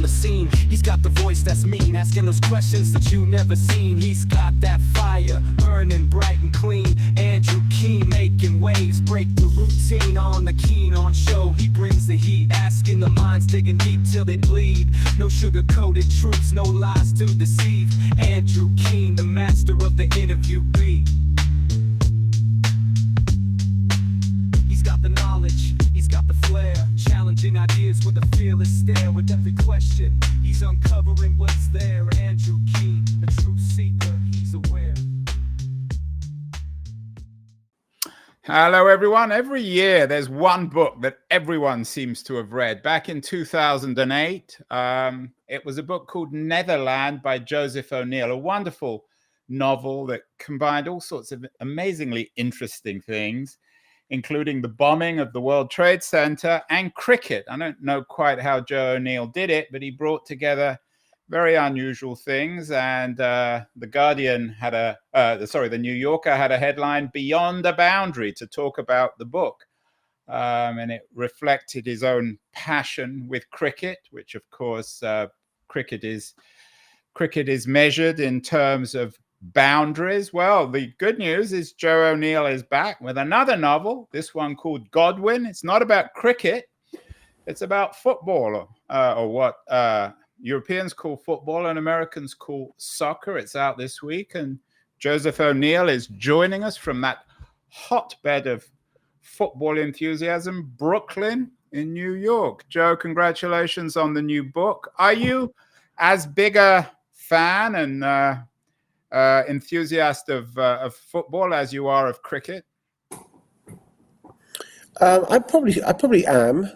the scene. He's got the voice that's mean, asking those questions that you never seen. He's got that fire, burning bright and clean. Andrew Keane making waves, break the routine on the Keen On show. He brings the heat, asking the minds, digging deep till they bleed. No sugar-coated truths, no lies to deceive. Andrew Keane, the master of the interview beat. He's got the knowledge, he's got the flair, challenging ideas with a fearless stare. With every question, he's uncovering what's there. Andrew Keane, a truth seeker, he's aware. Hello, everyone. Every year, there's one book that everyone seems to have read. Back in 2008, it was a book called Netherland by Joseph O'Neill, a wonderful novel that combined all sorts of amazingly interesting things, including the bombing of the World Trade Center and cricket. I don't know quite how Joe O'Neill did it, but he brought together very unusual things. And the Guardian had the New Yorker had a headline, "Beyond a Boundary," to talk about the book. And it reflected his own passion with cricket, which of course cricket is measured in terms of boundaries. Well, the good news is Joe O'Neill is back with another novel, this one called Godwin. It's not about cricket, it's about football, or what Europeans call football and Americans call soccer. It's out this week, and Joseph O'Neill is joining us from that hotbed of football enthusiasm, Brooklyn in New York. Joe, congratulations on the new book. Are you as big a fan and enthusiast of football as you are of cricket? I probably am.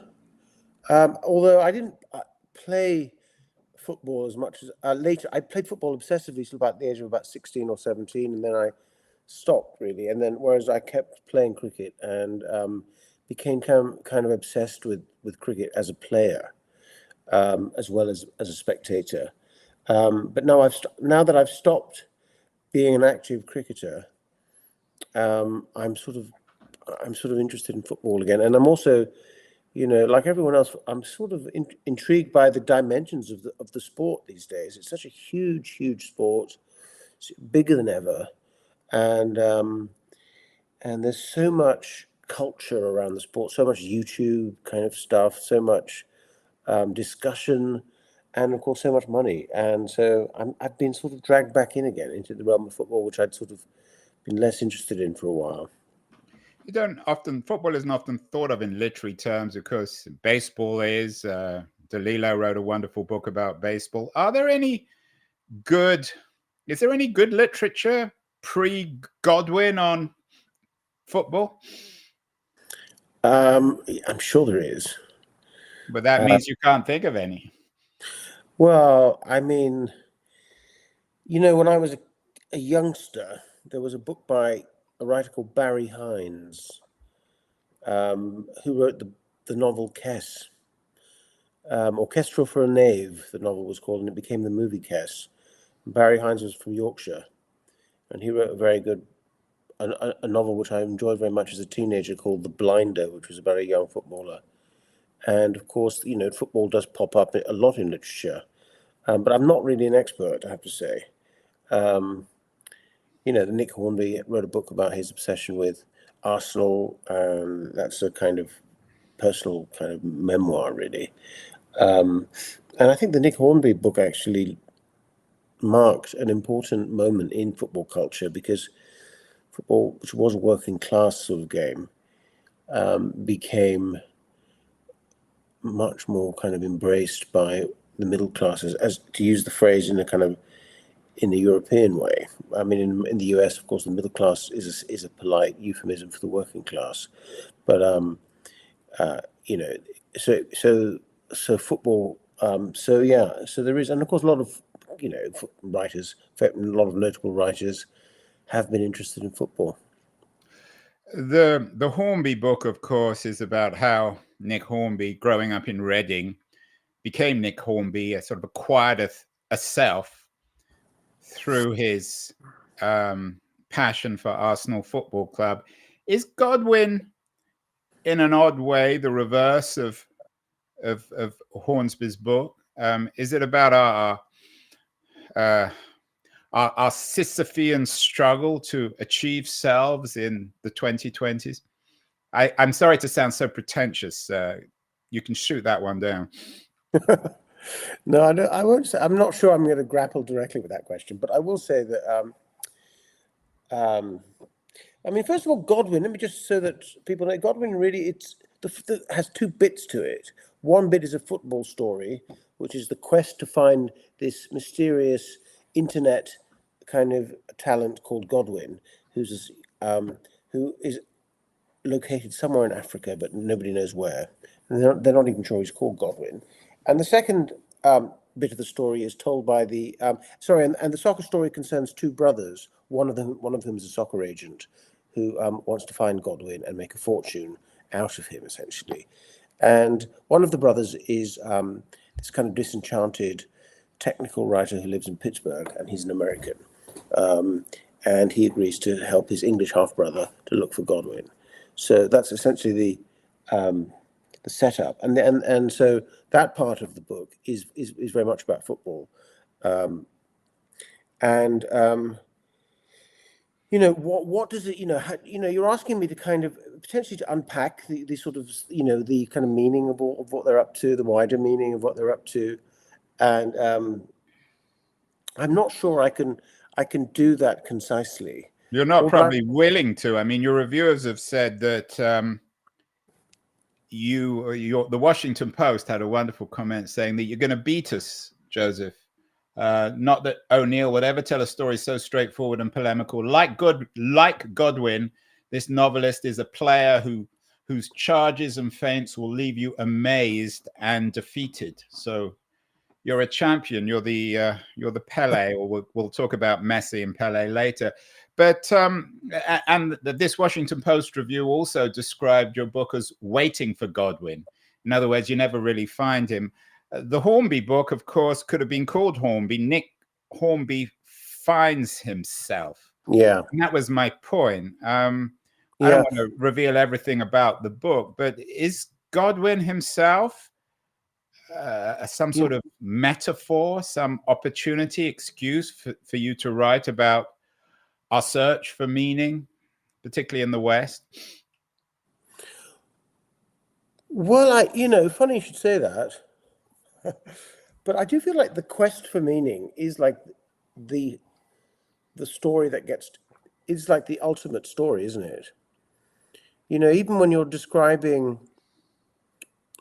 Although I didn't play football as much as later. I played football obsessively till about the age of about 16 or 17, and then I stopped really. And then whereas I kept playing cricket and became kind of obsessed with cricket as a player, as well as a spectator. But now that I've stopped being an active cricketer, I'm sort of interested in football again, and I'm also, like everyone else, I'm sort of intrigued by the dimensions of the sport these days. It's such a huge sport, it's bigger than ever, and there's so much culture around the sport, so much YouTube kind of stuff, so much discussion, and of course so much money. And so I've been sort of dragged back in again into the realm of football, which I'd sort of been less interested in for a while. Football isn't often thought of in literary terms, of course. Baseball is. DeLillo wrote a wonderful book about baseball. Is there any good literature pre-Godwin on football? I'm sure there is. But that means you can't think of any. Well, I mean, when I was a youngster, there was a book by a writer called Barry Hines, who wrote the novel Kess, Orchestra for a Knave, the novel was called, and it became the movie Kess. Barry Hines was from Yorkshire, and he wrote a very good a novel which I enjoyed very much as a teenager called The Blinder, which was about a young footballer. And of course, football does pop up a lot in literature, but I'm not really an expert, I have to say. Nick Hornby wrote a book about his obsession with Arsenal. That's a kind of personal kind of memoir, really. And I think the Nick Hornby book actually marked an important moment in football culture, because football, which was a working class sort of game, became much more kind of embraced by the middle classes, as to use the phrase in the European way. I mean, in the US, of course, the middle class is a polite euphemism for the working class. But so football. So there is, and of course, a lot of writers, a lot of notable writers, have been interested in football. The Hornby book, of course, is about how Nick Hornby, growing up in Reading, became Nick Hornby, sort of acquired a self through his passion for Arsenal Football Club. Is Godwin, in an odd way, the reverse of Hornsby's book? Is it about our Sisyphean struggle to achieve selves in the 2020s? I'm sorry to sound so pretentious. You can shoot that one down. No, I won't say. I'm not sure I'm going to grapple directly with that question, but I will say that. I mean, first of all, Godwin. Let me just so that people know, Godwin really has two bits to it. One bit is a football story, which is the quest to find this mysterious internet kind of talent called Godwin, who is located somewhere in Africa, but nobody knows where. And they're not even sure he's called Godwin. And the second bit of the story is told by the and the soccer story concerns two brothers. One of whom is a soccer agent who wants to find Godwin and make a fortune out of him, essentially. And one of the brothers is this kind of disenchanted technical writer who lives in Pittsburgh, and he's an American. And he agrees to help his English half-brother to look for Godwin. So that's essentially the setup, and so that part of the book is very much about football, what does it, you're asking me to kind of potentially to unpack the sort of, the kind of meaning of what they're up to, the wider meaning of what they're up to. And I'm not sure I can do that concisely. You're not probably willing to. I mean, your reviewers have said that the Washington Post had a wonderful comment saying that you're going to beat us, Joseph. Not that O'Neill would ever tell a story so straightforward and polemical. Like Godwin, this novelist is a player whose charges and feints will leave you amazed and defeated. So you're a champion. You're the Pele, or we'll talk about Messi and Pele later. But and this Washington Post review also described your book as waiting for Godwin. In other words, you never really find him. The Hornby book, of course, could have been called Hornby. Nick Hornby finds himself. Yeah. And that was my point. I don't want to reveal everything about the book, but is Godwin himself some sort of metaphor, some opportunity, excuse for you to write about our search for meaning, particularly in the West? Well, funny you should say that. But I do feel like the quest for meaning is like the story is like the ultimate story, isn't it? Even when you're describing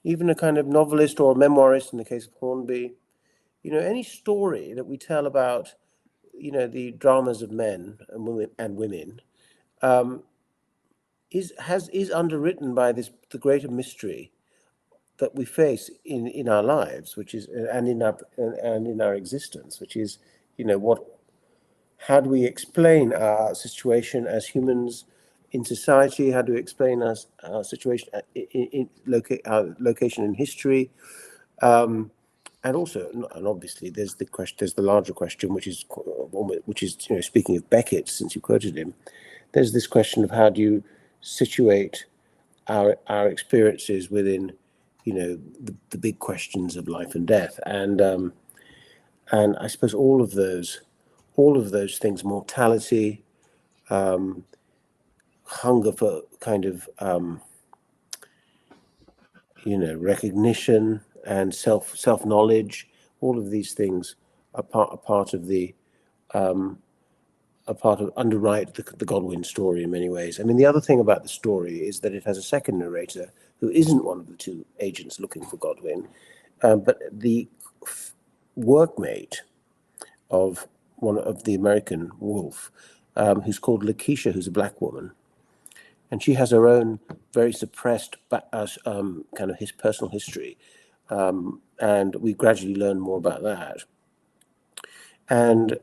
even a kind of novelist or a memoirist, in the case of Hornby, any story that we tell about, the dramas of men and women, is underwritten by the greater mystery that we face in our lives, which is and in our existence, which is, how do we explain our situation as humans in society? How do we explain our situation our location in history? And also, and obviously, there's the larger question, which is speaking of Beckett, since you quoted him, there's this question of how do you situate our experiences within, the big questions of life and death, and I suppose all of those things, mortality, hunger for kind of recognition and self knowledge, all of these things are part of underwrite the Godwin story in many ways. I mean, the other thing about the story is that it has a second narrator who isn't one of the two agents looking for Godwin, but the workmate of one of the American Wolf, who's called Lakeisha, who's a black woman. And she has her own very suppressed kind of his personal history. And we gradually learn more about that. And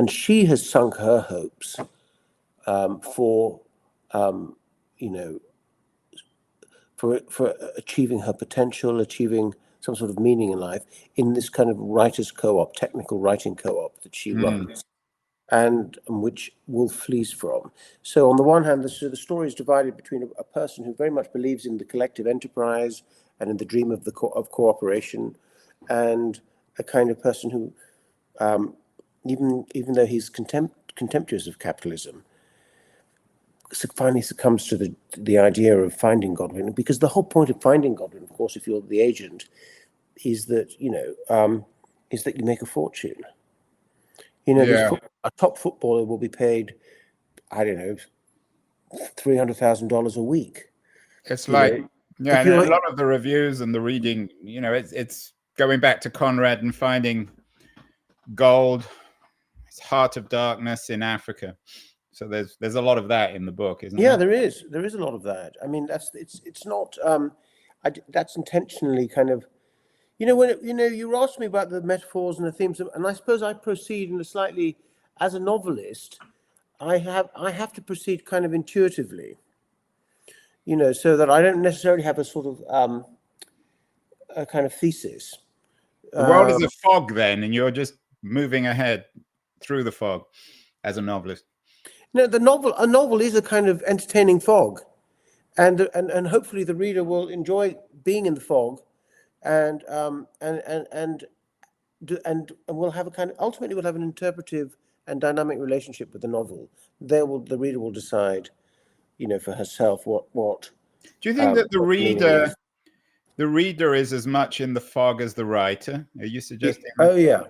she has sunk her hopes for achieving her potential, achieving some sort of meaning in life in this kind of writers co-op, technical writing co-op that she runs, and which Wolf flees from. So on the one hand, the story is divided between a person who very much believes in the collective enterprise and in the dream of cooperation, and a kind of person who, even though he's contemptuous of capitalism, finally succumbs to the idea of finding Godwin. Because the whole point of finding Godwin, of course, if you're the agent, is that is that you make a fortune. A top footballer will be paid, I don't know, $300,000 a week. It's like, yeah, and a lot of the reviews and the reading, it's going back to Conrad and finding gold. It's heart of darkness in Africa. So there's a lot of that in the book, isn't there? Yeah, there is a lot of that. I mean, it's not. That's intentionally kind of, when you asked me about the metaphors and the themes, and I suppose I proceed in a slightly, as a novelist, I have to proceed kind of intuitively, so that I don't necessarily have a sort of a kind of thesis. The world is a fog then, and you're just moving ahead through the fog as a novelist. No, a novel is a kind of entertaining fog, and hopefully the reader will enjoy being in the fog, and we'll have a kind of, ultimately we'll have an interpretive and dynamic relationship with the novel. The reader will decide, for herself what. Do you think that the reader is as much in the fog as the writer? Are you suggesting? Oh yeah,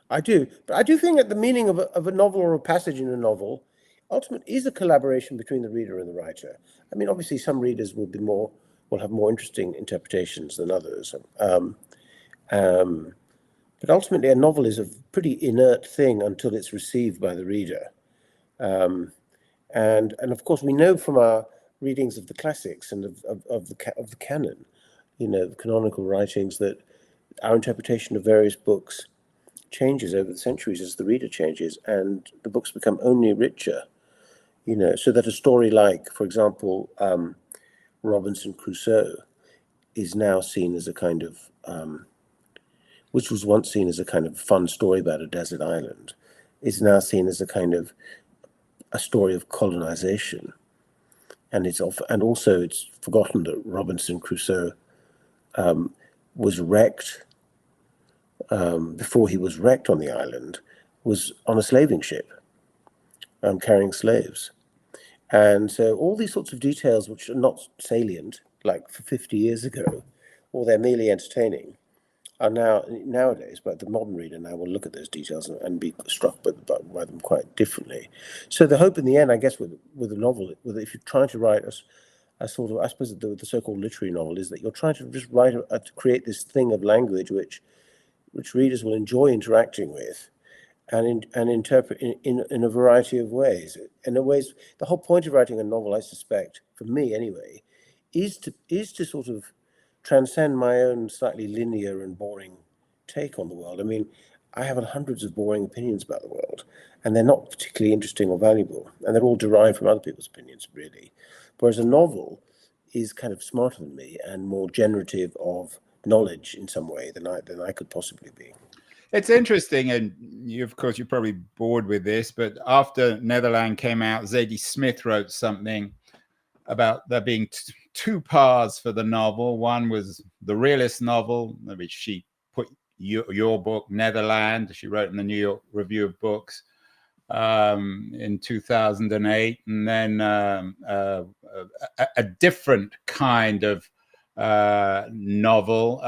I do. But I do think that the meaning of a novel or a passage in a novel ultimately is a collaboration between the reader and the writer. I mean, obviously, some readers will have more interesting interpretations than others. But ultimately, a novel is a pretty inert thing until it's received by the reader. And of course, we know from our readings of the classics and of the canon, the canonical writings, that our interpretation of various books changes over the centuries as the reader changes, and the books become only richer. So that a story like, for example, Robinson Crusoe is now seen as a kind of, which was once seen as a kind of fun story about a desert island, is now seen as a kind of a story of colonization. And also it's forgotten that Robinson Crusoe was wrecked, before he was wrecked on the island, was on a slaving ship, carrying slaves. And so all these sorts of details, which are not salient, like for 50 years ago, or they're merely entertaining, are nowadays, but the modern reader now will look at those details and be struck by them quite differently. So the hope in the end, I guess, with a novel, if you're trying to write a sort of, I suppose the so-called literary novel, is that you're trying to just write to create this thing of language which readers will enjoy interacting with, and interpret in a variety of ways. In a ways, the whole point of writing a novel, I suspect, for me anyway, is to sort of transcend my own slightly linear and boring take on the world. I mean, I have hundreds of boring opinions about the world, and they're not particularly interesting or valuable, and they're all derived from other people's opinions, really. Whereas a novel is kind of smarter than me and more generative of knowledge in some way than I could possibly be. It's interesting, and you're probably bored with this, but after Netherland came out, Zadie Smith wrote something about there being two paths for the novel. One was the realist novel, which she put your book, Netherland, she wrote in the New York Review of Books in 2008, and then a different kind of novel.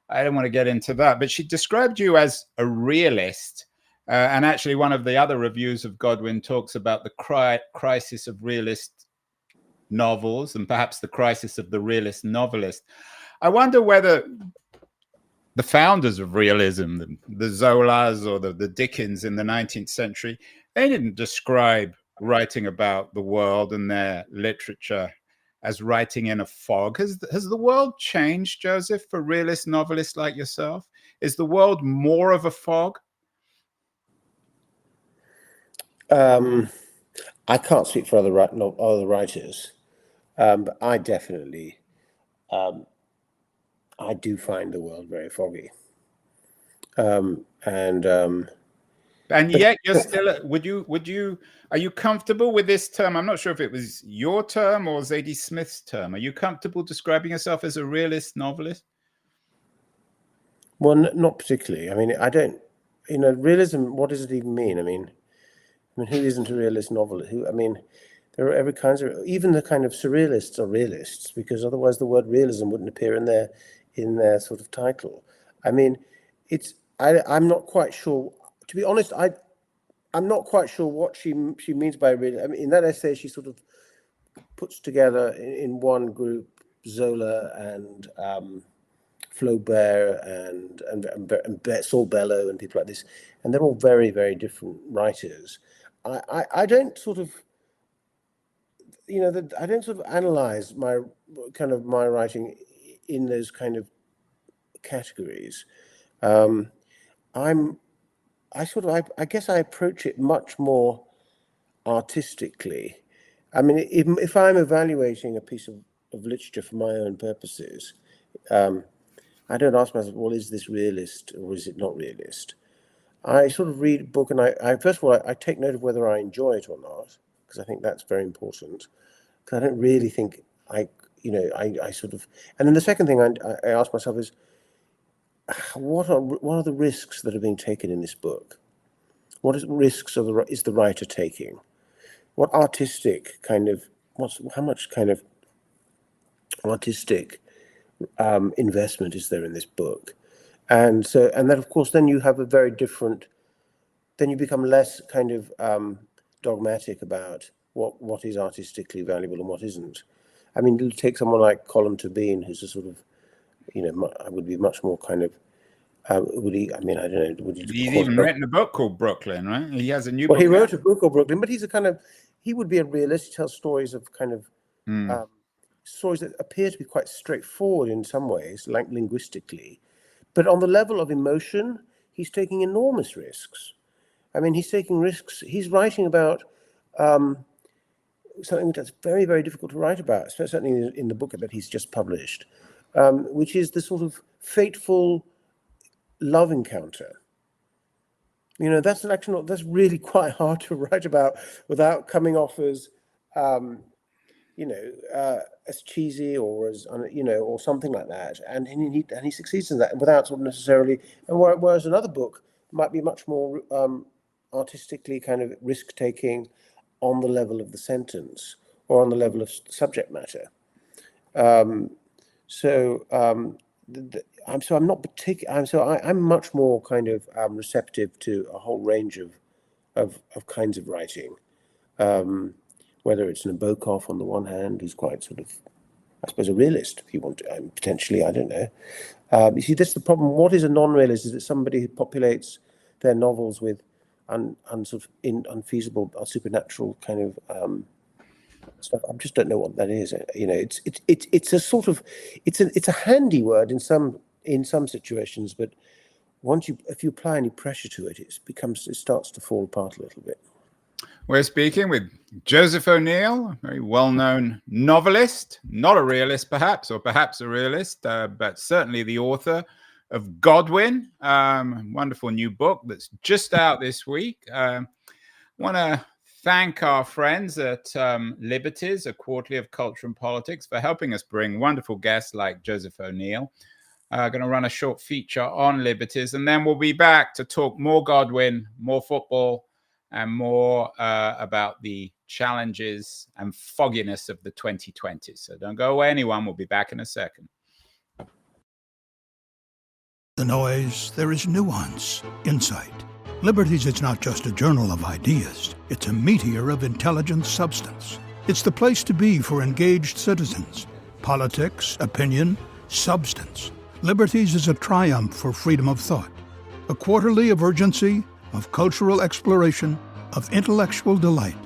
I don't want to get into that, but she described you as a realist. And actually, one of the other reviews of Godwin talks about the crisis of realist novels and perhaps the crisis of the realist novelist. I wonder whether the founders of realism, the Zolas or the Dickens in the 19th century, they didn't describe writing about the world and their literature as writing in a fog. Has the world changed, Joseph, for realist novelists like yourself? Is the world more of a fog? I can't speak for other writers, but I definitely, I do find the world very foggy. And yet you're still, are you comfortable with this term? I'm not sure if it was your term or Zadie Smith's term. Are you comfortable describing yourself as a realist novelist? Well, not particularly. I mean, I don't. Realism. What does it even mean? I mean, who isn't a realist novelist? Who? I mean, there are every kinds of. Even the kind of surrealists are realists, because otherwise the word realism wouldn't appear in their sort of title. I mean, I'm not quite sure. To be honest, I'm not quite sure what she means by realism. I mean, in that essay, she sort of puts together in one group Zola and Flaubert and Saul Bellow and people like this, and they're all very, very different writers. I don't sort of, I don't sort of analyze my writing in those kind of categories. I guess I approach it much more artistically. I mean, if I'm evaluating a piece of literature for my own purposes, I don't ask myself, well, is this realist or is it not realist? I sort of read a book and I first of all, I take note of whether I enjoy it or not, because I think that's very important. Because I don't really think I sort of, and then the second thing I ask myself is, what are the risks that are being taken in this book? What risks is the writer taking? What artistic kind of, how much kind of artistic investment is there in this book? And then of course, then you have a very different, then you become less kind of dogmatic about what is artistically valuable and what isn't. I mean, take someone like Colm Tóibín, who's a sort of, would be much more kind of, would he, I mean, I don't know. He's even written a book called Brooklyn, right? He has a new book. Well, he wrote out. a book called Brooklyn, but he would be a realist. He tells stories of kind of, stories that appear to be quite straightforward in some ways, like linguistically. But on the level of emotion, he's taking enormous risks. I mean, he's taking risks. He's writing about something that's very, very difficult to write about, certainly in the book that he's just published, which is the sort of fateful love encounter. That's really quite hard to write about without coming off as, as cheesy or as, or something like that. And he succeeds in that without sort of necessarily, and whereas another book might be much more artistically kind of risk-taking on the level of the sentence or on the level of subject matter. I'm not particular. I'm much more kind of receptive to a whole range of kinds of writing. Whether it's Nabokov on the one hand, who's quite sort of, I suppose, a realist, if you want to, potentially, I don't know. You see, that's the problem. What is a non-realist? Is it somebody who populates their novels with unfeasible or supernatural kind of stuff? I just don't know what that is. It's a sort of, it's a handy word in some situations, but if you apply any pressure to it, it starts to fall apart a little bit. We're speaking with Joseph O'Neill, a very well-known novelist, not a realist perhaps, or perhaps a realist, but certainly the author of Godwin, wonderful new book that's just out this week. Want to thank our friends at Liberties, a quarterly of culture and politics, for helping us bring wonderful guests like Joseph O'Neill. Going to run a short feature on Liberties, and then we'll be back to talk more Godwin, more football, and more about the challenges and fogginess of the 2020s. So don't go away, anyone. We'll be back in a second. The noise, there is nuance, insight. Liberties is not just a journal of ideas. It's a meteor of intelligent substance. It's the place to be for engaged citizens. Politics, opinion, substance. Liberties is a triumph for freedom of thought. A quarterly of urgency, of cultural exploration, of intellectual delight,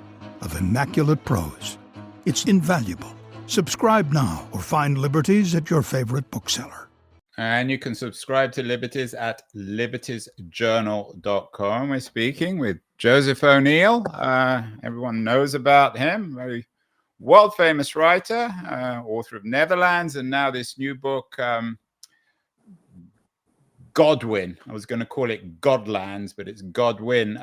of immaculate prose. It's invaluable. Subscribe now or find Liberties at your favorite bookseller. And you can subscribe to Liberties at libertiesjournal.com. We're speaking with Joseph O'Neill. Everyone knows about him. Very world-famous writer, author of Netherlands, and now this new book, Godwin. I was going to call it Godlands, but it's Godwin.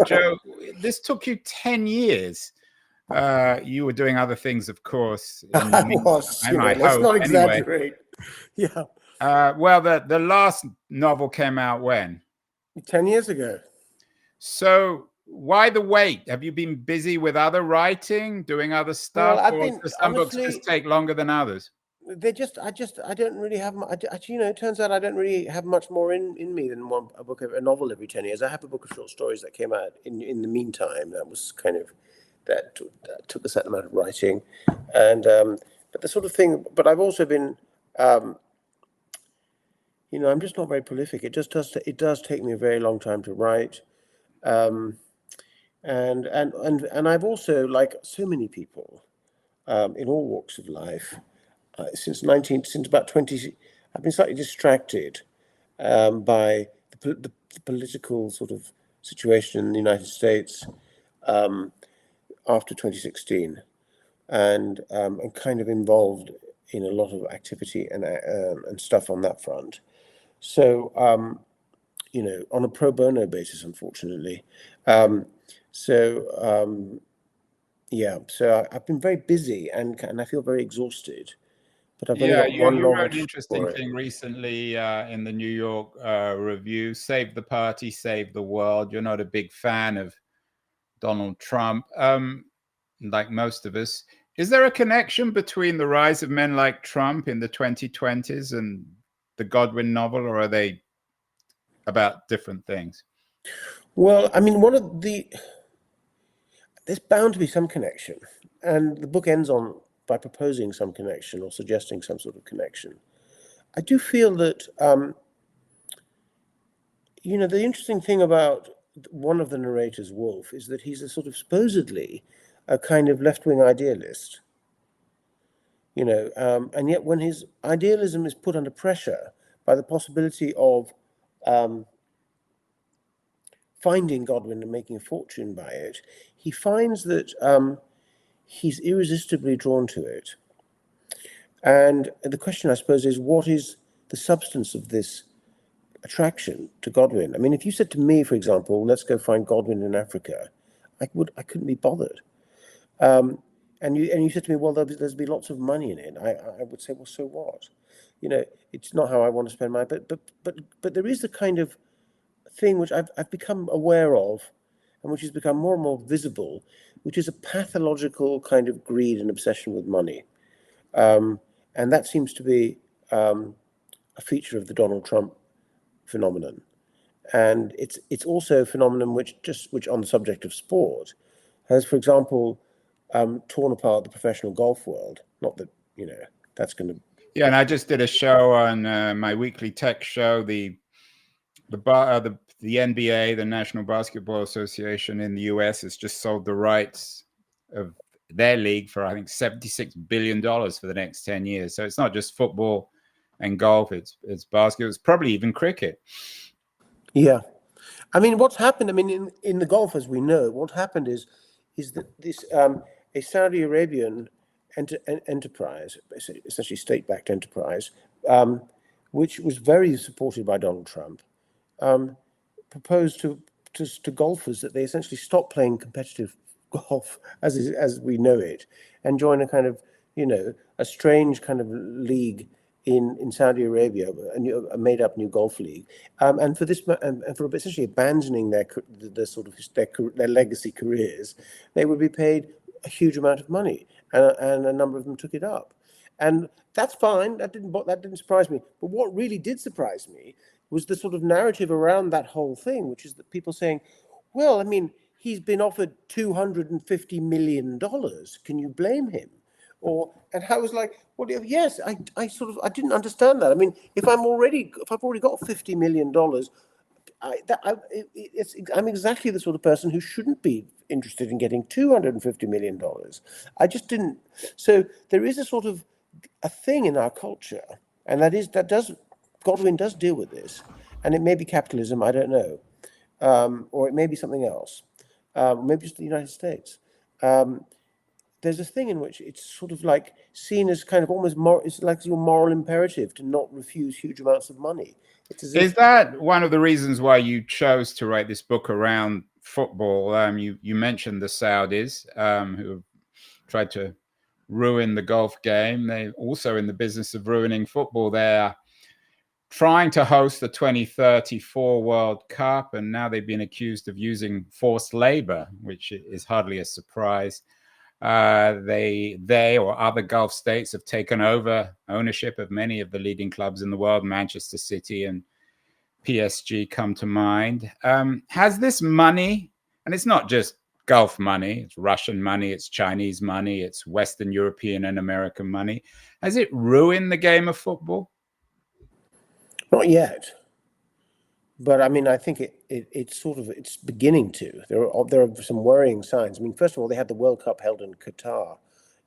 Joe, this took you 10 years. You were doing other things, of course. I was. Let's not exaggerate. Yeah. Well, the last novel came out when? 10 years ago. So why the wait? Have you been busy with other writing, doing other stuff, Well, I've or been do some books honestly. just take longer than others? I don't really have. Actually, it turns out I don't really have much more in me than a novel every 10 years. I have a book of short stories that came out in the meantime. That was kind of that took a certain amount of writing, and but the sort of thing. But I've also been, I'm just not very prolific. It does take me a very long time to write, and I've also, like so many people, in all walks of life. Since about 20, I've been slightly distracted by the political sort of situation in the United States after 2016, and kind of involved in a lot of activity and stuff on that front. So on a pro bono basis, unfortunately. So I've been very busy and I feel very exhausted. But I've only got one you novel wrote an interesting thing recently in the New York Review, Save the Party, Save the World. You're not a big fan of Donald Trump, like most of us. Is there a connection between the rise of men like Trump in the 2020s and the Godwin novel, or are they about different things? Well, I mean, there's bound to be some connection. And the book ends by proposing some connection or suggesting some sort of connection. I do feel that, the interesting thing about one of the narrators, Wolf, is that he's a sort of supposedly a kind of left-wing idealist. And yet when his idealism is put under pressure by the possibility of finding Godwin and making a fortune by it, he finds that he's irresistibly drawn to it. And the question, I suppose, is what is the substance of this attraction to Godwin? I mean, if you said to me, for example, let's go find Godwin in Africa, I couldn't be bothered. And you said to me, well, there's be lots of money in it. I would say, well, so what? It's not how I want to spend my. But there is the kind of thing which I've become aware of, and which has become more and more visible, which is a pathological kind of greed and obsession with money, and that seems to be a feature of the Donald Trump phenomenon, and it's also a phenomenon which on the subject of sport has, for example, torn apart the professional golf world. Not that that's going to. Yeah, and I just did a show on my weekly tech show. The NBA, the National Basketball Association in the US, has just sold the rights of their league for, I think, $76 billion for the next 10 years. So it's not just football and golf, it's basketball, it's probably even cricket. Yeah. I mean, what's happened, in the Gulf, as we know, what happened is that this a Saudi Arabian enterprise, essentially state-backed enterprise, which was very supported by Donald Trump, proposed to golfers that they essentially stop playing competitive golf as we know it, and join a kind of a strange kind of league in Saudi Arabia, a made-up new golf league, and for essentially abandoning their legacy careers, they would be paid a huge amount of money, and a number of them took it up, and that's fine. That didn't surprise me. But what really did surprise me was the sort of narrative around that whole thing, which is that people saying, "Well, I mean, he's been offered $250 million. Can you blame him?" And I was like, well, yes, I didn't understand that. I mean, if I've already got $50 million, I'm exactly the sort of person who shouldn't be interested in getting $250 million. I just didn't. So there is a sort of a thing in our culture, and Godwin does deal with this, and it may be capitalism, I don't know, or it may be something else, maybe just the United States. There's a thing in which it's sort of like seen as kind of almost it's like your moral imperative to not refuse huge amounts of money. Is that one of the reasons why you chose to write this book around football? You mentioned the Saudis, who have tried to ruin the golf game. They're also in the business of ruining football. They're trying to host the 2034 World Cup, and now they've been accused of using forced labor, which is hardly a surprise. They or other Gulf states have taken over ownership of many of the leading clubs in the world. Manchester City and PSG come to mind. Has this money, and it's not just Gulf money, it's Russian money, it's Chinese money, it's Western European and American money, has it ruined the game of football? Not yet, but I mean, I think it's beginning to. There are some worrying signs. I mean, first of all, they had the World Cup held in Qatar,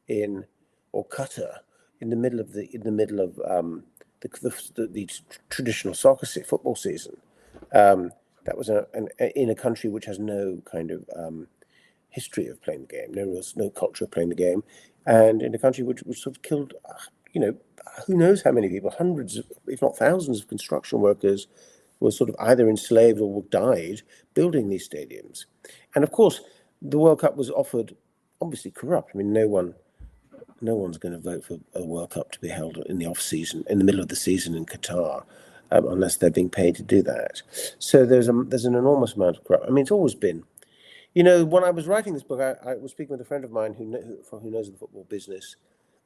Qatar, in the middle of the traditional football season. That was in a country which has no kind of history of playing the game, no culture of playing the game, and in a country which sort of killed, who knows how many people, hundreds, if not thousands of construction workers were sort of either enslaved or died building these stadiums. And of course, the World Cup was offered, obviously corrupt. I mean, no one's going to vote for a World Cup to be held in the off-season, in the middle of the season in Qatar, unless they're being paid to do that. So there's an enormous amount of corruption. I mean, it's always been. When I was writing this book, I was speaking with a friend of mine who knows the football business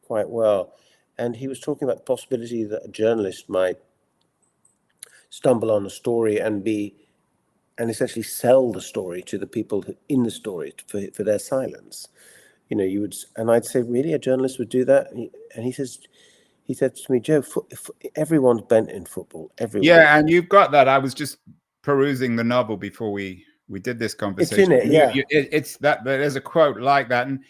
quite well, and he was talking about the possibility that a journalist might stumble on a story and essentially sell the story to the people in the story for their silence. And I'd say, really, a journalist would do that? And he said to me, Joe, everyone's bent in football. Everyone. Yeah, and you've got that. I was just perusing the novel before we did this conversation. It's in it, yeah. It's that there's a quote like that, and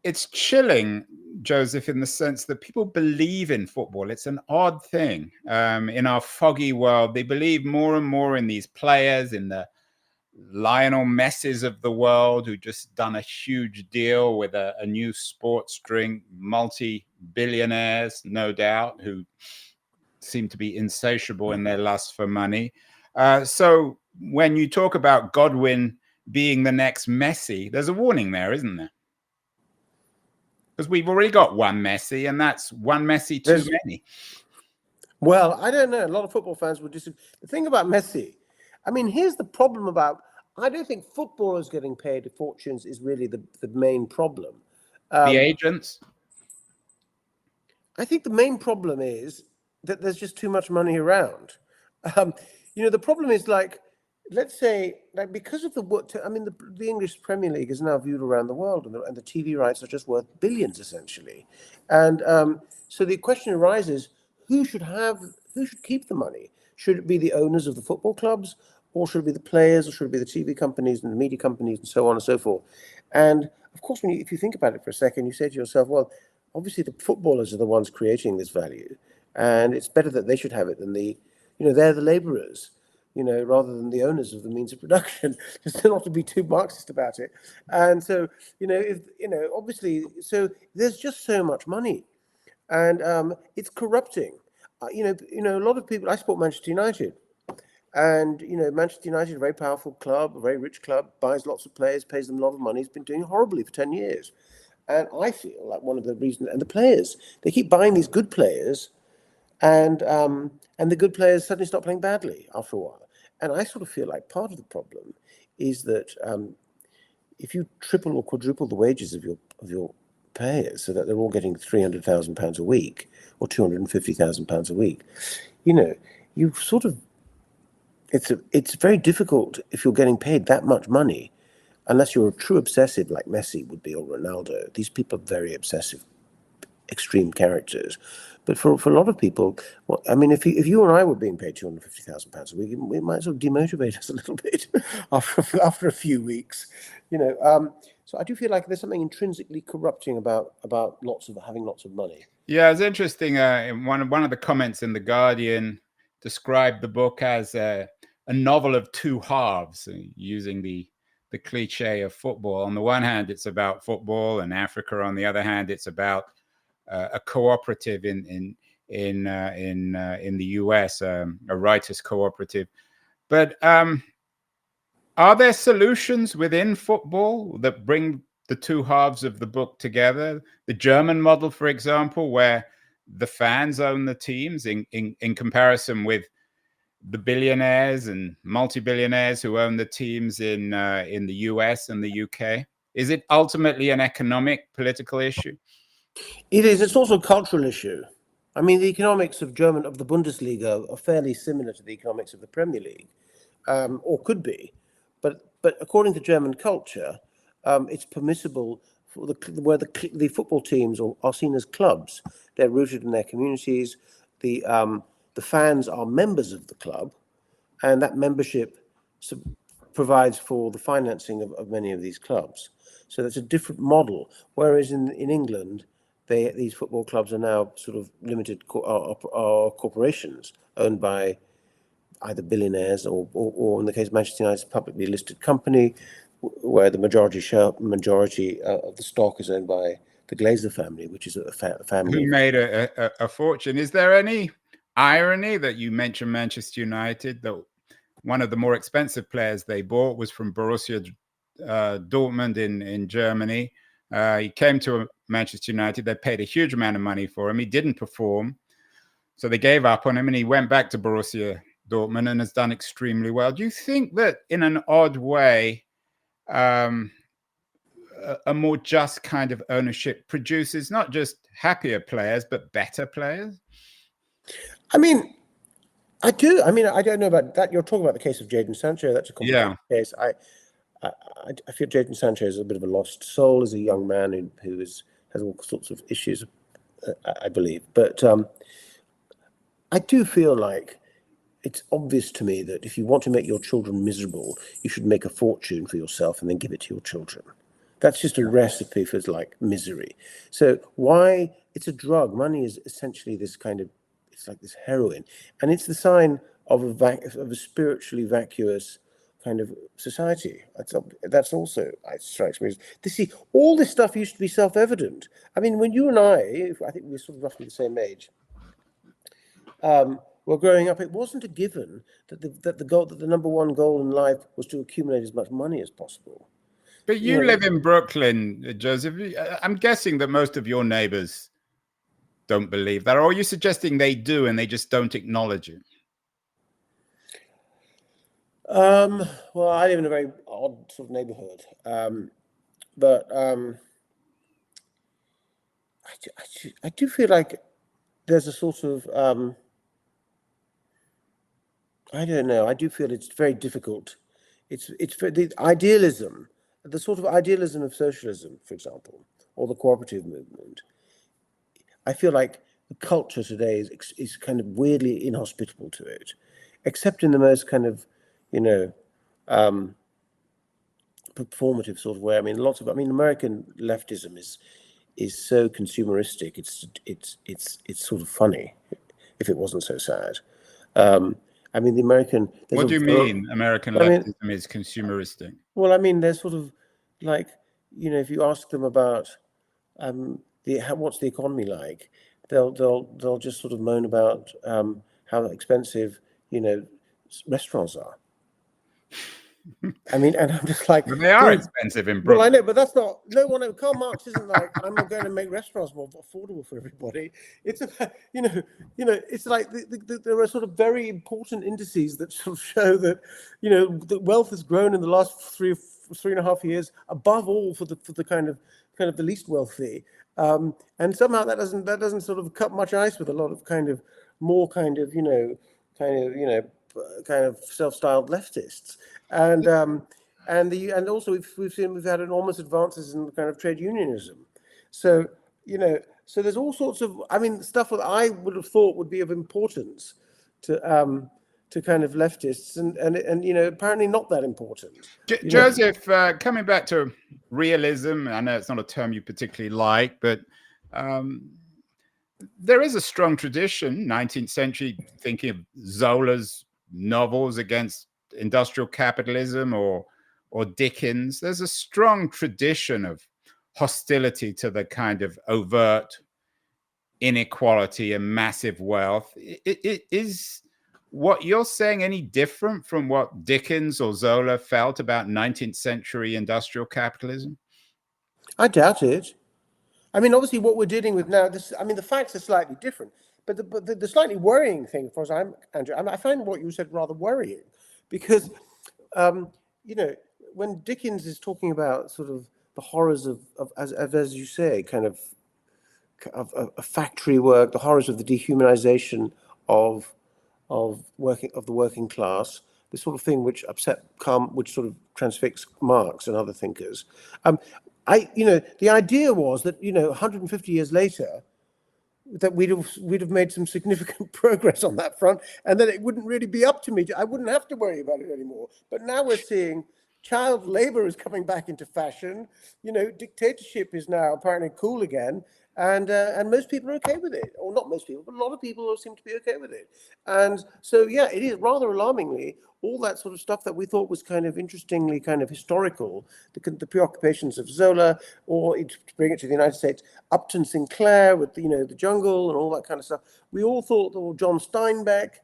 it's chilling, Joseph, in the sense that people believe in football. It's an odd thing. In our foggy world, they believe more and more in these players, in the Lionel Messis of the world, who just done a huge deal with a new sports drink, multi-billionaires, no doubt, who seem to be insatiable in their lust for money. So when you talk about Godwin being the next Messi, there's a warning there, isn't there? Because we've already got one Messi, and that's one Messi too many. Well, I don't know. A lot of football fans would disagree. The thing about Messi, I mean, here's the problem about, I don't think footballers getting paid fortunes is really the main problem. The agents? I think the main problem is that there's just too much money around. The problem is, let's say, because of the English Premier League is now viewed around the world, and the TV rights are just worth billions, essentially. And so the question arises, who should keep the money? Should it be the owners of the football clubs, or should it be the players, or should it be the TV companies and the media companies and so on and so forth? And of course, if you think about it for a second, you say to yourself, well, obviously the footballers are the ones creating this value, and it's better that they should have it than they're the laborers, rather than the owners of the means of production, just not to be too Marxist about it. And so, obviously, so there's just so much money, and it's corrupting. A lot of people, I support Manchester United, and, Manchester United, a very powerful club, a very rich club, buys lots of players, pays them a lot of money. It's been doing horribly for 10 years. And I feel like one of the reasons, and the players, they keep buying these good players, and the good players suddenly stop playing badly after a while. And I sort of feel like part of the problem is that if you triple or quadruple the wages of your players so that they're all getting £300,000 a week or £250,000 a week, you sort of, it's very difficult if you're getting paid that much money, unless you're a true obsessive like Messi would be, or Ronaldo. These people are very obsessive, extreme characters. But for a lot of people, if you and I were being paid £250,000 a week, it might sort of demotivate us a little bit after a few weeks, So I do feel like there's something intrinsically corrupting about having lots of money. Yeah, it's interesting. One of the comments in The Guardian described the book as a novel of two halves, using the cliche of football. On the one hand, it's about football and Africa. On the other hand, it's about a cooperative in the US, a writers' cooperative. But are there solutions within football that bring the two halves of the book together? The German model, for example, where the fans own the teams in comparison with the billionaires and multi-billionaires who own the teams in the US and the UK? Is it ultimately an economic, political issue? It is. It's also a cultural issue. I mean, the economics of the Bundesliga are fairly similar to the economics of the Premier League, or could be. But according to German culture, it's permissible for where the football teams are seen as clubs. They're rooted in their communities. The fans are members of the club, and that membership provides for the financing of many of these clubs. So that's a different model. Whereas in England, these football clubs are now sort of limited corporations owned by either billionaires or in the case of Manchester United, a publicly listed company where the majority of the stock is owned by the Glazer family, which is a family who made a fortune. Is there any irony that you mentioned Manchester United, that one of the more expensive players they bought was from Borussia Dortmund in Germany? He came to Manchester United. They paid a huge amount of money for him. He didn't perform, so they gave up on him, and he went back to Borussia Dortmund and has done extremely well. Do you think that in an odd way, a more just kind of ownership produces not just happier players, but better players? I mean, I do. I mean, I don't know about that. You're talking about the case of Jadon Sancho. That's a complicated case. I feel Jadon Sancho is a bit of a lost soul as a young man who has all sorts of issues, I believe. But I do feel like it's obvious to me that if you want to make your children miserable, you should make a fortune for yourself and then give it to your children. That's just a recipe for like misery. So why? It's a drug. Money is essentially this kind of, it's like this heroin, and it's the sign of a spiritually vacuous kind of society. That's also, it strikes me. See, all this stuff used to be self-evident. I mean, when you and I think we're sort of roughly the same age, were growing up, it wasn't a given that the number one goal in life was to accumulate as much money as possible. But you live in Brooklyn, Joseph. I'm guessing that most of your neighbors don't believe that, or are you suggesting they do and they just don't acknowledge it? Well, I live in a very odd sort of neighborhood, but I do feel like there's a sort of I don't know. I do feel it's very difficult. It's the idealism, the sort of idealism of socialism, for example, or the cooperative movement. I feel like the culture today is kind of weirdly inhospitable to it, except in the most kind of, performative sort of way. I mean, American leftism is so consumeristic. It's sort of funny, if it wasn't so sad. I mean, the American. What do you mean, American leftism is consumeristic? Well, I mean, they're sort of like, if you ask them about what's the economy like, they'll just sort of moan about how expensive restaurants are. I mean, and I'm just like, but they are expensive in Brooklyn. Well, I know, but that's not. Karl Marx isn't like, I'm going to make restaurants more affordable for everybody. It's about, it's like there are sort of very important indices that sort of show that, that wealth has grown in the last 3.5 years, above all for the kind of the least wealthy, and somehow that doesn't sort of cut much ice with a lot of kind of self-styled leftists, and also we've had enormous advances in kind of trade unionism. So so there's all sorts of stuff that I would have thought would be of importance to kind of leftists, and apparently not that important. Joseph, coming back to realism, I know it's not a term you particularly like, but there is a strong tradition, 19th century, thinking of Zola's novels against industrial capitalism or Dickens. There's a strong tradition of hostility to the kind of overt inequality and massive wealth. Is what you're saying any different from what Dickens or Zola felt about 19th century industrial capitalism? I doubt it. I mean, obviously, what we're dealing with now, the facts are slightly different, but the slightly worrying thing, as far as Andrew, I find what you said rather worrying, because, you know, when Dickens is talking about sort of the horrors of as you say, kind of factory work, the horrors of the dehumanization of the working class, the sort of thing which which sort of transfixed Marx and other thinkers. The idea was that 150 years later, that we'd have made some significant progress on that front, and that it wouldn't really be up to me. I wouldn't have to worry about it anymore. But now we're seeing child labor is coming back into fashion. Dictatorship is now apparently cool again, and most people are okay with it, or not most people, but a lot of people seem to be okay with it. And so, yeah, it is rather alarmingly all that sort of stuff that we thought was kind of interestingly kind of historical, the preoccupations of Zola, or to bring it to the United States, Upton Sinclair with the jungle and all that kind of stuff. We all thought, or John Steinbeck,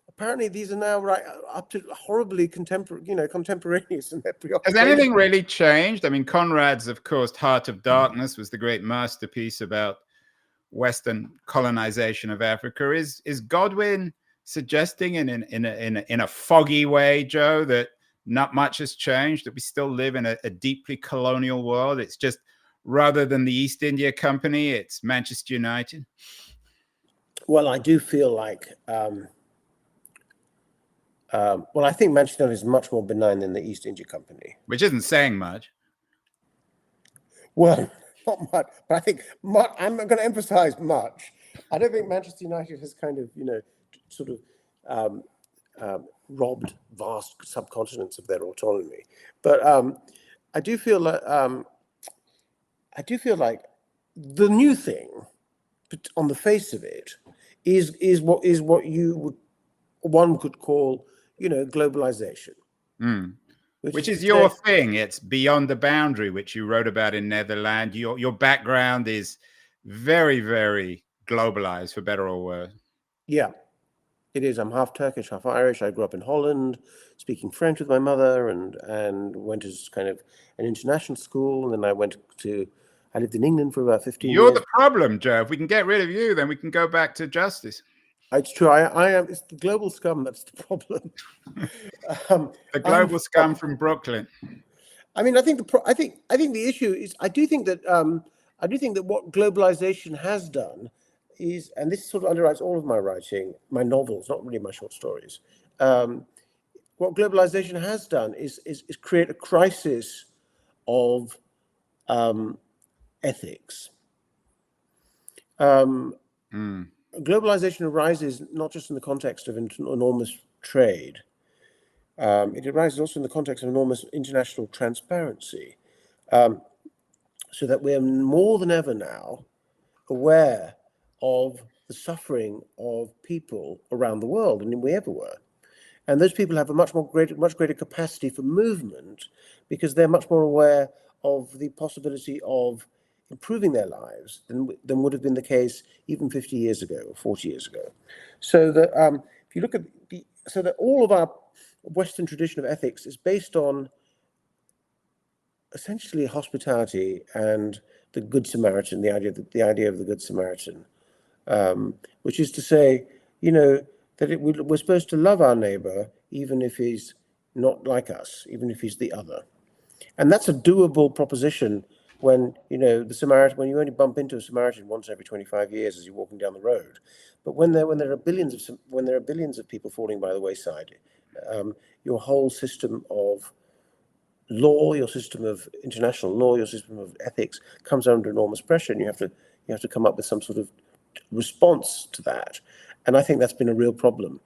apparently these are now right up to horribly contemporaneous in their preoccupations. Has anything really changed? I mean, Conrad's, of course, Heart of Darkness was the great masterpiece about Western colonization of Africa. Is Godwin suggesting in a foggy way, Joe, that not much has changed, that we still live in a deeply colonial world? It's just, rather than the East India Company, it's Manchester United? Well, I do feel like, I think Manchester United is much more benign than the East India Company. Which isn't saying much. Well, not much, but I think I'm going to emphasize much. I don't think Manchester United has kind of, sort of robbed vast subcontinents of their autonomy. But I do feel like the new thing, on the face of it, is what one could call, globalization. Mm. Which is your thing. It's beyond the boundary, which you wrote about in Netherland. Your background is very, very globalized, for better or worse. Yeah, it is. I'm half Turkish, half Irish. I grew up in Holland, speaking French with my mother, and went to kind of an international school. And then I lived in England for about 15 years. You're the problem, Joe. If we can get rid of you, then we can go back to justice. It's true. I am. It's the global scum that's the problem. The global scum from Brooklyn. I mean, I think the issue is, I do think that what globalization has done is, and this sort of underwrites all of my writing, my novels, not really my short stories. What globalization has done is create a crisis of ethics. Globalization arises not just in the context of enormous trade. It arises also in the context of enormous international transparency, so that we're more than ever now aware of the suffering of people around the world than we ever were. And those people have a much greater capacity for movement, because they're much more aware of the possibility of improving their lives than would have been the case even 50 years ago or 40 years ago. So that if you look at so that all of our Western tradition of ethics is based on essentially hospitality and the Good Samaritan, the idea of the Good Samaritan, which is to say, that we're supposed to love our neighbor even if he's not like us, even if he's the other, and that's a doable proposition. When when you only bump into a Samaritan once every 25 years as you're walking down the road, but when there are billions of people falling by the wayside, your whole system of law, your system of international law, your system of ethics comes under enormous pressure, and you have to come up with some sort of response to that. And I think that's been a real problem.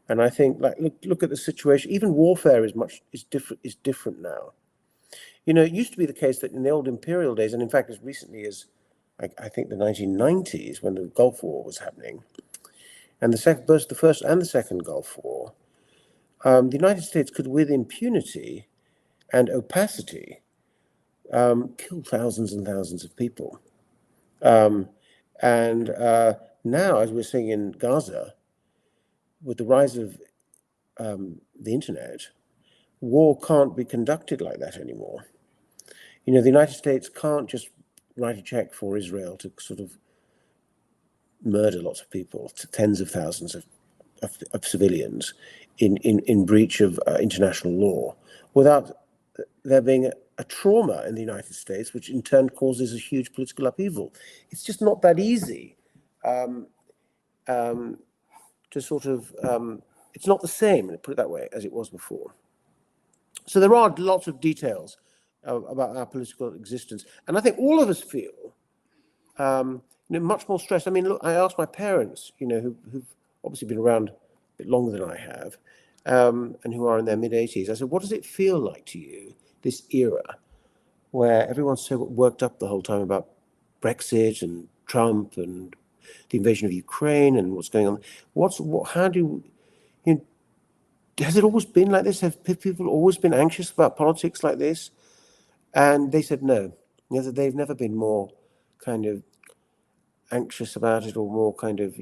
And I think, look at the situation. Even warfare is different now. It used to be the case that in the old imperial days, and in fact as recently as I think the 1990s, when the Gulf War was happening, and both the first and the second Gulf War, the United States could, with impunity and opacity, kill thousands and thousands of people. And now, as we're seeing in Gaza, with the rise of the internet, war can't be conducted like that anymore. The United States can't just write a check for Israel to sort of murder lots of people, tens of thousands of civilians in breach of international law, without there being a trauma in the United States, which in turn causes a huge political upheaval. It's just not that easy to sort of, it's not the same, put it that way, as it was before. So there are lots of details about our political existence. And I think all of us feel much more stressed. I mean, look, I asked my parents, who've obviously been around a bit longer than I have, and who are in their mid-80s. I said, what does it feel like to you, this era, where everyone's so worked up the whole time about Brexit and Trump and the invasion of Ukraine and what's going on? Has it always been like this? Have people always been anxious about politics like this? And they said no. They've never been more kind of anxious about it or more kind of,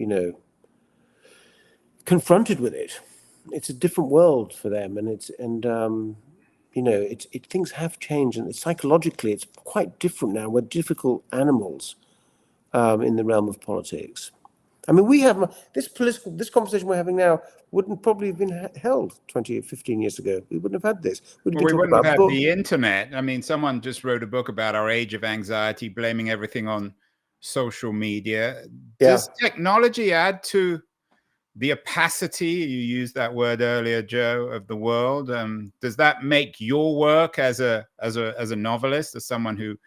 confronted with it. It's a different world for them, and things have changed, and psychologically it's quite different now. We're difficult animals in the realm of politics. I mean, we have this conversation we're having now wouldn't probably have been held 20 or 15 years ago. We wouldn't have had this. We wouldn't have had the internet. I mean, someone just wrote a book about our age of anxiety, blaming everything on social media. Yeah. Does technology add to the opacity, you used that word earlier, Joe, of the world? Does that make your work as a novelist, as someone who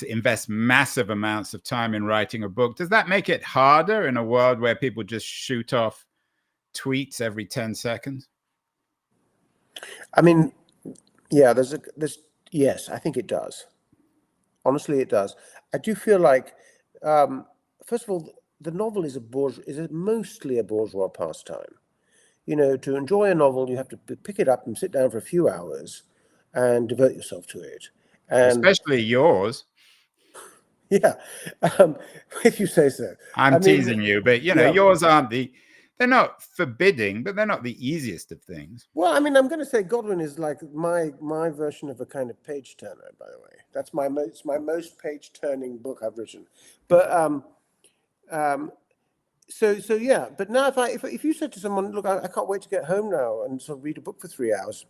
invests massive amounts of time in writing a book, does that make it harder in a world where people just shoot off tweets every 10 seconds? I mean, yeah, yes, I think it does. Honestly, it does. I do feel like, first of all, the novel is mostly a bourgeois pastime. To enjoy a novel, you have to pick it up and sit down for a few hours and devote yourself to it. And especially yours. Yeah, if you say so. I'm teasing you, but yours aren't they're not forbidding, but they're not the easiest of things. Well, I mean, I'm going to say Godwin is like my version of a kind of page turner, by the way. That's my most page turning book I've written. But so yeah. But now if you said to someone, look, I can't wait to get home now and sort of read a book for 3 hours,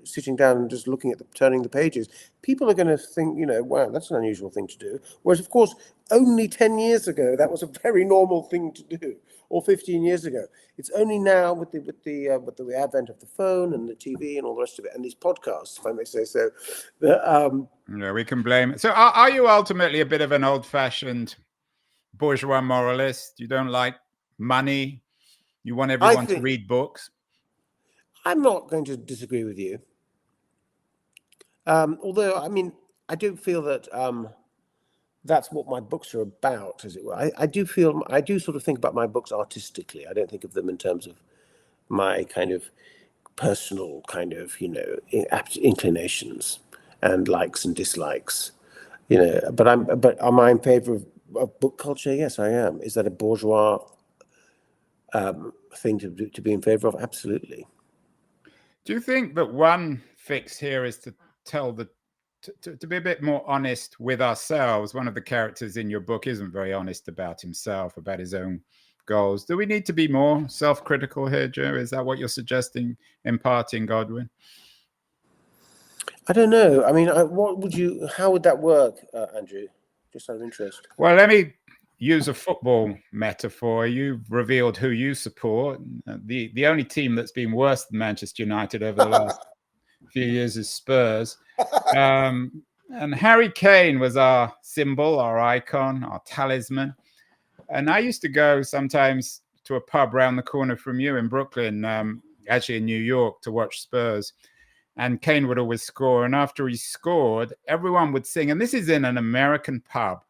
sitting down and just looking at turning the pages, people are going to think, wow, that's an unusual thing to do. Whereas, of course, only 10 years ago, that was a very normal thing to do, or 15 years ago. It's only now with the advent of the phone and the TV and all the rest of it, and these podcasts, if I may say so. That, we can blame it. So are you ultimately a bit of an old-fashioned bourgeois moralist? You don't like money? You want everyone to read books? I'm not going to disagree with you. Although, I mean, I do feel that that's what my books are about, as it were. I do sort of think about my books artistically. I don't think of them in terms of my kind of personal kind of, inclinations and likes and dislikes. But am I in favor of book culture? Yes, I am. Is that a bourgeois thing to be in favor of? Absolutely. Do you think that one fix here is to tell to be a bit more honest with ourselves? One of the characters in your book isn't very honest about himself, about his own goals. Do we need to be more self-critical here, Joe? Is that what you're suggesting in part in Godwin? I don't know. I mean, how would that work, Andrew? Just out of interest. Well, let me use a football metaphor. You've revealed who you support. The only team that's been worse than Manchester United over the last few years is Spurs. And Harry Kane was our symbol, our icon, our talisman. And I used to go sometimes to a pub around the corner from you in Brooklyn, actually in New York, to watch Spurs. And Kane would always score. And after he scored, everyone would sing. And this is in an American pub.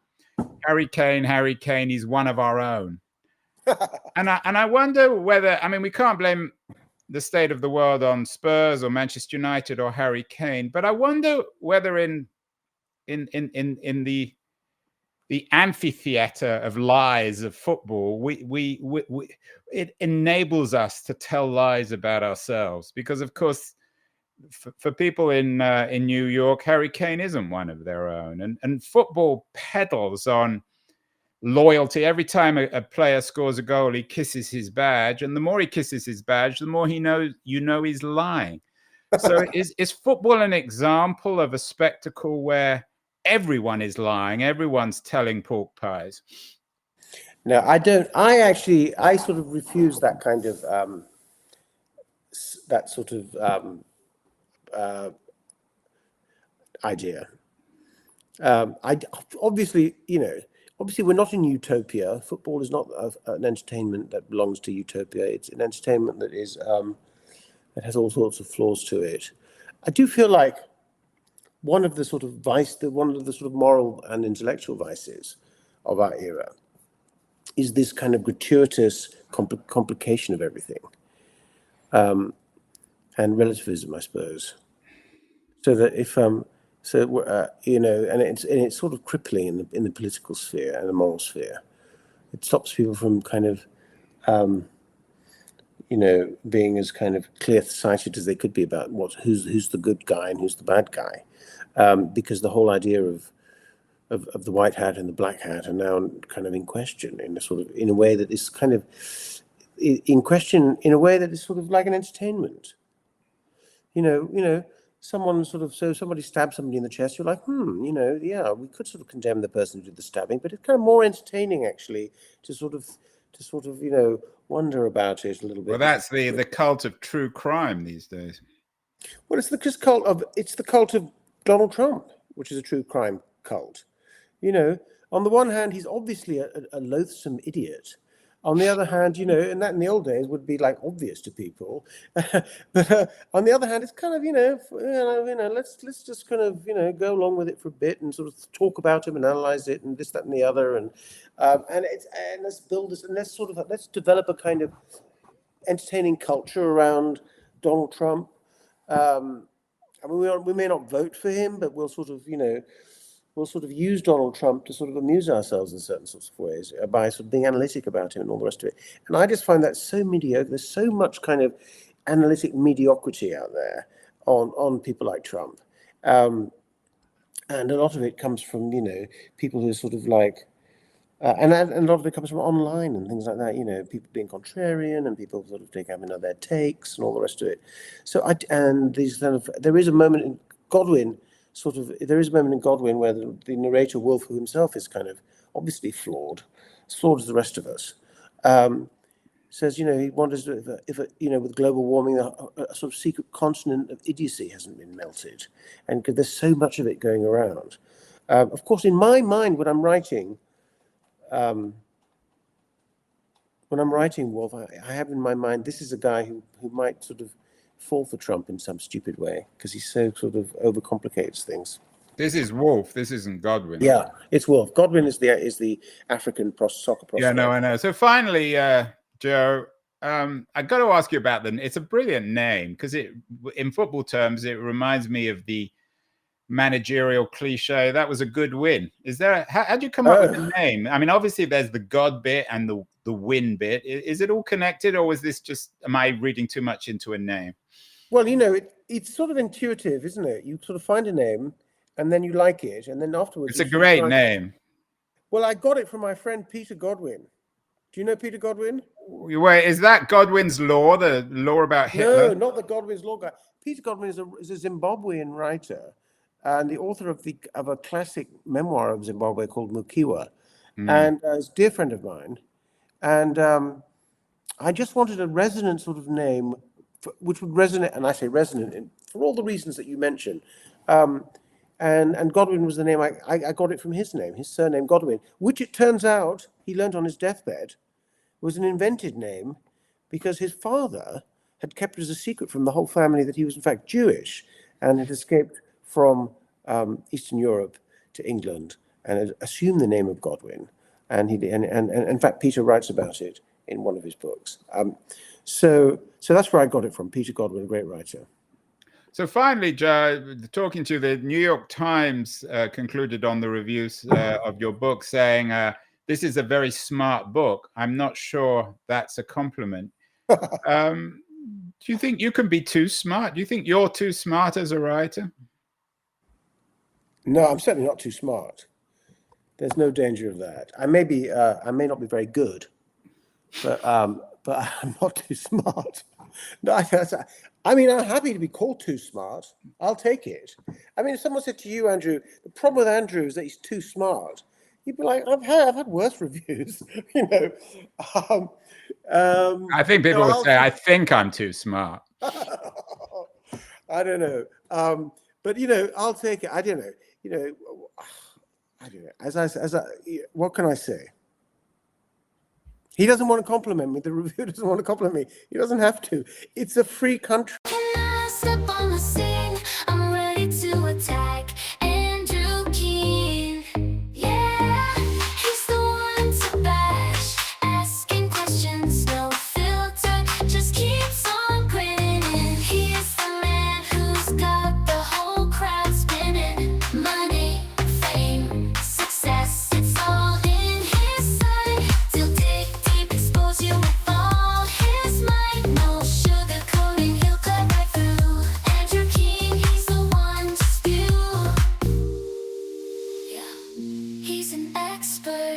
Harry Kane, he's one of our own. And I wonder whether, I mean, we can't blame the state of the world on Spurs or Manchester United or Harry Kane, but I wonder whether in the amphitheater of lies of football, it enables us to tell lies about ourselves. Because, of course, for people in New York, Harry Kane isn't one of their own, and football peddles on loyalty. Every time a player scores a goal, he kisses his badge, and the more he kisses his badge, the more he knows he's lying. So is football an example of a spectacle where everyone is lying, everyone's telling pork pies? No, I don't. I sort of refuse that kind of idea. Obviously, obviously we're not in utopia. Football is not an entertainment that belongs to utopia. It's an entertainment that is that has all sorts of flaws to it. I do feel like one of the sort of moral and intellectual vices of our era is this kind of gratuitous complication of everything, and relativism, I suppose. So that if and it's sort of crippling in the political sphere and the moral sphere. It stops people from kind of being as kind of clear-sighted as they could be about who's the good guy and who's the bad guy, because the whole idea of the white hat and the black hat are now kind of in question in a way that is kind of in question in a way that is sort of like an entertainment. Somebody stabs somebody in the chest. You're like, yeah, we could sort of condemn the person who did the stabbing, but it's kind of more entertaining actually to sort of wonder about it a little bit. Well, that's the cult of true crime these days. Well, it's the cult of Donald Trump, which is a true crime cult. On the one hand, he's obviously a loathsome idiot. On the other hand, and that in the old days would be like obvious to people. But on the other hand, it's kind of, let's just kind of, go along with it for a bit and sort of talk about him and analyze it and this, that, and the other. And let's build this and let's develop a kind of entertaining culture around Donald Trump. I mean, we may not vote for him, but we'll sort of use Donald Trump to sort of amuse ourselves in certain sorts of ways by sort of being analytic about him and all the rest of it. And I just find that so mediocre. There's so much kind of analytic mediocrity out there on people like Trump. And a lot of it comes from, people who are sort of like, and a lot of it comes from online and things like that, people being contrarian and people sort of having their takes and all the rest of it. So there is a moment in Godwin where the narrator Wolf, who himself is kind of obviously flawed, as flawed as the rest of us, says, he wonders if with global warming, a sort of secret continent of idiocy hasn't been melted, and because there's so much of it going around. Of course, in my mind, when I'm writing Wolf, I have in my mind this is a guy who might sort of fall for Trump in some stupid way because he so sort of overcomplicates things. This is Wolf. This isn't Godwin. Yeah, it's Wolf. Godwin is the African soccer prospect. Yeah, no, I know. So finally, Joe, I got to ask you about it's a brilliant name because in football terms, it reminds me of the managerial cliche. That was a good win. How'd you come up with the name? I mean, obviously there's the God bit and the win bit. Is it all connected, or was this just, am I reading too much into a name? Well, it's sort of intuitive, isn't it? You sort of find a name and then you like it, and then afterwards it's a great name. Well, I got it from my friend Peter Godwin. Do you know Peter Godwin? Wait, is that Godwin's Law, the law about Hitler? No, not the Godwin's Law guy. Peter Godwin is a Zimbabwean writer and the author of a classic memoir of Zimbabwe called Mukiwa, and is a dear friend of mine. And I just wanted a resonant sort of name, which would resonate, and I say resonant for all the reasons that you mentioned. And Godwin was the name. I got it from his name, his surname Godwin, which it turns out he learned on his deathbed was an invented name because his father had kept it as a secret from the whole family that he was in fact Jewish and had escaped from Eastern Europe to England and had assumed the name of Godwin. And in fact, Peter writes about it in one of his books. So that's where I got it from. Peter Godwin, a great writer. So finally, Joe, talking to the New York Times concluded on the reviews of your book saying, this is a very smart book. I'm not sure that's a compliment. Do you think you can be too smart? Do you think you're too smart as a writer? No, I'm certainly not too smart. There's no danger of that. I may not be very good, but I'm not too smart. No, I mean, I'm happy to be called too smart. I'll take it. I mean, if someone said to you, Andrew, the problem with Andrew is that he's too smart, you'd be like, I've had worse reviews, you know. I think people would say, I think I'm too smart. I don't know. But, you know, I'll take it. I don't know. You know, I don't know. What can I say? He doesn't want to compliment me. The reviewer doesn't want to compliment me. He doesn't have to. It's a free country. Can I step on the scene? I'm ready to attack. Andrew Keane. Yeah, he's the one to bash. Asking questions, no filter. Just keeps on grinning. He is the man who's got the whole crowd spinning. Money, fame, success, it's all in his sight. He'll dig deep, expose you with all his might. No sugarcoating, he'll cut right through. Andrew Keane, he's the one to spew. Yeah, he's an expert.